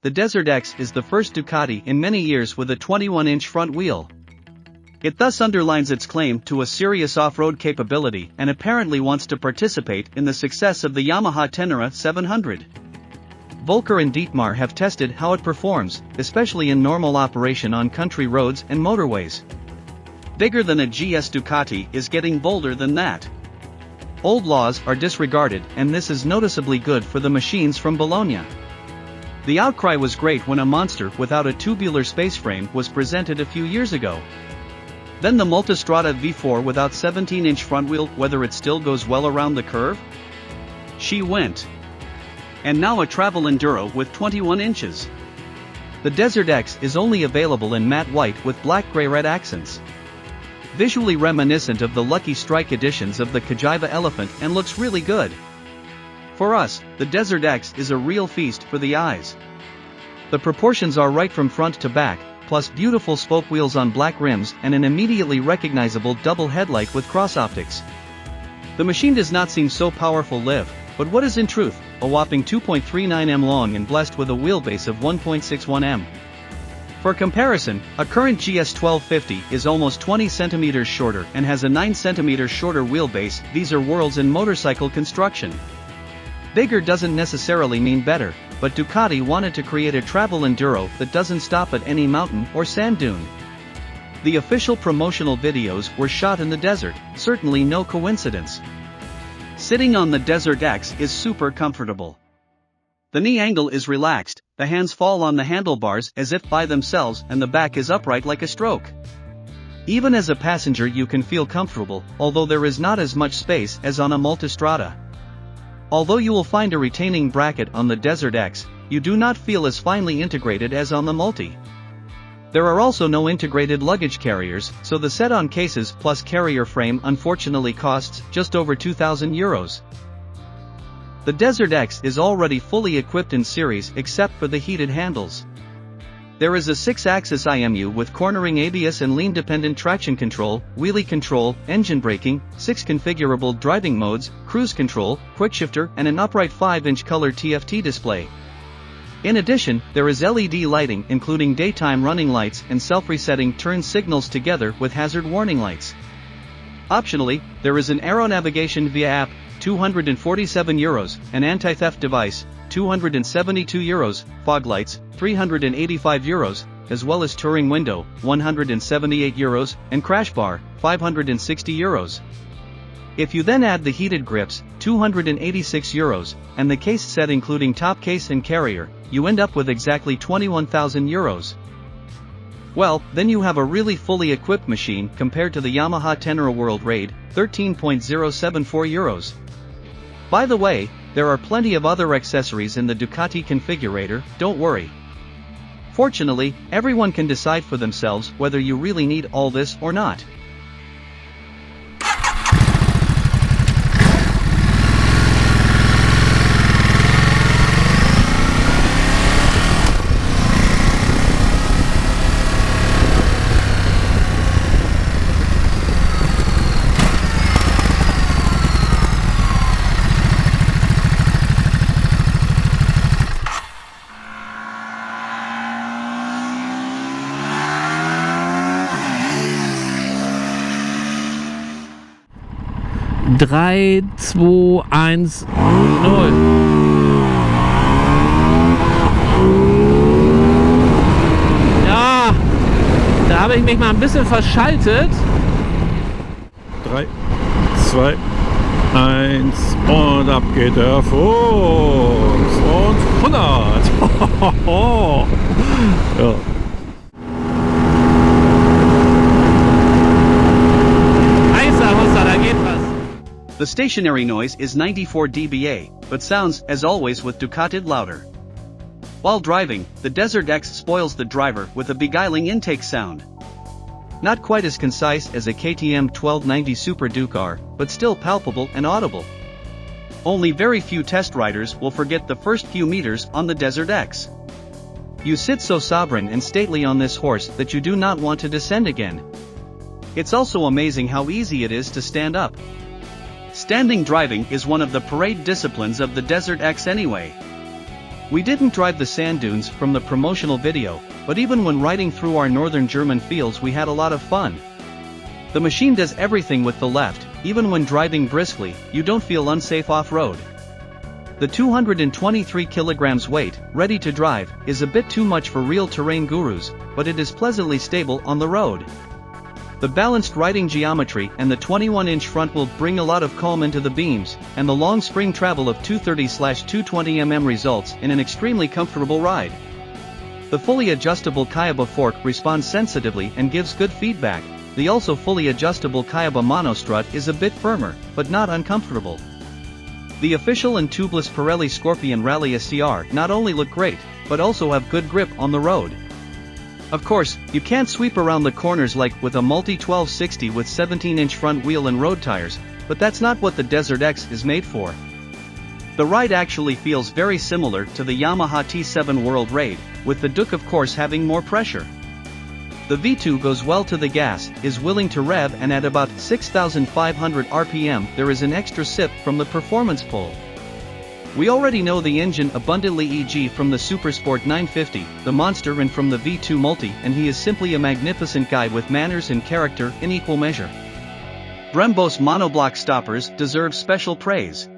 The DesertX is the first Ducati in many years with a 21-inch front wheel. It thus underlines its claim to a serious off-road capability and apparently wants to participate in the success of the Yamaha Tenere 700. Volker and Dietmar have tested how it performs, especially in normal operation on country roads and motorways. Bigger than a GS Ducati is getting bolder than that. Old laws are disregarded, and this is noticeably good for the machines from Bologna. The outcry was great when a monster without a tubular space frame was presented a few years ago. Then the Multistrada V4 without 17-inch front wheel, whether it still goes well around the curve? She went. And now a travel enduro with 21 inches. The DesertX is only available in matte white with black-gray-red accents. Visually reminiscent of the Lucky Strike editions of the Cagiva Elephant and looks really good. For us, the DesertX is a real feast for the eyes. The proportions are right from front to back, plus beautiful spoke wheels on black rims and an immediately recognizable double headlight with cross optics. The machine does not seem so powerful live, but what is in truth, a whopping 2.39 m long and blessed with a wheelbase of 1.61 m. For comparison, a current GS 1250 is almost 20 cm shorter and has a 9 cm shorter wheelbase. These are worlds in motorcycle construction. Bigger doesn't necessarily mean better, but Ducati wanted to create a travel enduro that doesn't stop at any mountain or sand dune. The official promotional videos were shot in the desert, certainly no coincidence. Sitting on the DesertX is super comfortable. The knee angle is relaxed, the hands fall on the handlebars as if by themselves, and the back is upright like a stroke. Even as a passenger you can feel comfortable, although there is not as much space as on a Multistrada. Although you will find a retaining bracket on the DesertX, you do not feel as finely integrated as on the Multi. There are also no integrated luggage carriers, so the set-on cases plus carrier frame unfortunately costs just over €2,000. The DesertX is already fully equipped in series except for the heated handles. There is a 6-axis IMU with cornering ABS and lean-dependent traction control, wheelie control, engine braking, 6 configurable driving modes, cruise control, quickshifter, and an upright 5-inch color TFT display. In addition, there is LED lighting including daytime running lights and self-resetting turn signals together with hazard warning lights. Optionally, there is an aero navigation via app, €247, an anti-theft device, €272, fog lights, €385, as well as touring window, €178, and crash bar, €560. If you then add the heated grips, €286, and the case set including top case and carrier, you end up with exactly €21,000. Well, then you have a really fully equipped machine compared to the Yamaha Tenere World Raid, €13.074. By the way, there are plenty of other accessories in the Ducati configurator, don't worry. Fortunately, everyone can decide for themselves whether you really need all this or not. Drei, 2, 1, 0. Ja, da habe ich mich mal ein bisschen verschaltet. 3, 2, 1 und ab geht der Fuchs und 100. Ja. Da geht was. The stationary noise is 94 dBA, but sounds, as always with Ducati, louder. While driving, the DesertX spoils the driver with a beguiling intake sound. Not quite as concise as a KTM 1290 Super Duke R, but still palpable and audible. Only very few test riders will forget the first few meters on the DesertX. You sit so sovereign and stately on this horse that you do not want to descend again. It's also amazing how easy it is to stand up. Standing driving is one of the parade disciplines of the DesertX anyway. We didn't drive the sand dunes from the promotional video, but even when riding through our northern German fields we had a lot of fun. The machine does everything with the left, even when driving briskly, you don't feel unsafe off-road. The 223 kilograms weight, ready to drive, is a bit too much for real terrain gurus, but it is pleasantly stable on the road. The balanced riding geometry and the 21-inch front wheel bring a lot of calm into the beams, and the long spring travel of 230/220 mm results in an extremely comfortable ride. The fully adjustable Kayaba fork responds sensitively and gives good feedback. The also fully adjustable Kayaba monostrut is a bit firmer, but not uncomfortable. The official and tubeless Pirelli Scorpion Rally SCR not only look great, but also have good grip on the road. Of course, you can't sweep around the corners like with a multi-1260 with 17-inch front wheel and road tires, but that's not what the DesertX is made for. The ride actually feels very similar to the Yamaha T7 World Raid, with the Duke of course having more pressure. The V2 goes well to the gas, is willing to rev, and at about 6,500 RPM there is an extra sip from the performance pull. We already know the engine abundantly, e.g. from the Supersport 950, the Monster, and from the V2 Multi, and he is simply a magnificent guy with manners and character in equal measure. Brembo's monoblock stoppers deserve special praise.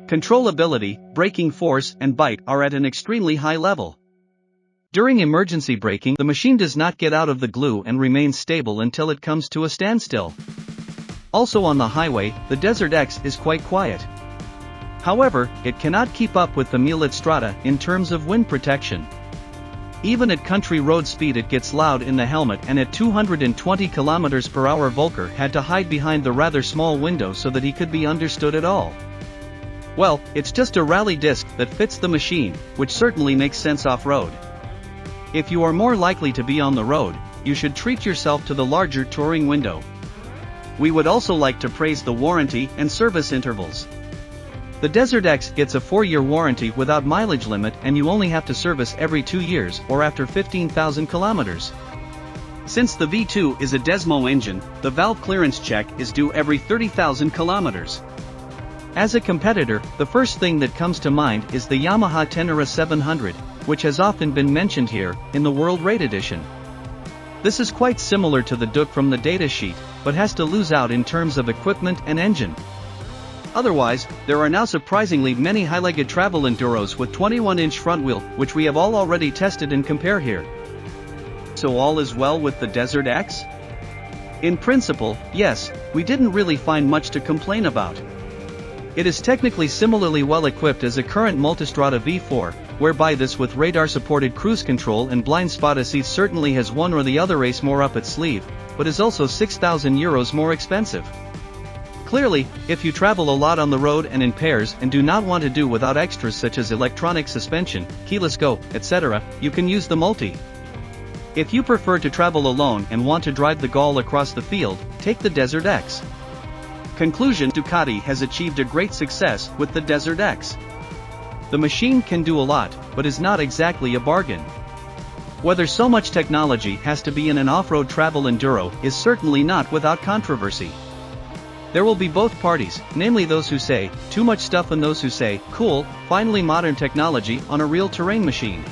Controllability, braking force, and bite are at an extremely high level. During emergency braking, the machine does not get out of the glue and remains stable until it comes to a standstill. Also on the highway, the DesertX is quite quiet. However, it cannot keep up with the Mulet Strata in terms of wind protection. Even at country road speed it gets loud in the helmet, and at 220 km/h Volker had to hide behind the rather small window so that he could be understood at all. Well, it's just a rally disc that fits the machine, which certainly makes sense off-road. If you are more likely to be on the road, you should treat yourself to the larger touring window. We would also like to praise the warranty and service intervals. The DesertX gets a 4-year warranty without mileage limit, and you only have to service every 2 years or after 15,000 kilometers. Since the V2 is a Desmo engine, the valve clearance check is due every 30,000 kilometers. As a competitor, the first thing that comes to mind is the Yamaha Tenere 700, which has often been mentioned here, in the World Raid Edition. This is quite similar to the Duke from the datasheet, but has to lose out in terms of equipment and engine. Otherwise, there are now surprisingly many high-legged travel enduros with 21-inch front wheel, which we have all already tested and compare here. So all is well with the DesertX? In principle, yes, we didn't really find much to complain about. It is technically similarly well equipped as a current Multistrada V4, whereby this with radar-supported cruise control and blind spot assist certainly has one or the other race more up its sleeve, but is also €6,000 more expensive. Clearly, if you travel a lot on the road and in pairs and do not want to do without extras such as electronic suspension, keyless go, etc., you can use the Multi. If you prefer to travel alone and want to drive the Gaul across the field, take the DesertX. Conclusion: Ducati has achieved a great success with the DesertX. The machine can do a lot, but is not exactly a bargain. Whether so much technology has to be in an off-road travel enduro is certainly not without controversy. There will be both parties, namely those who say, too much stuff, and those who say, cool, finally modern technology on a real terrain machine.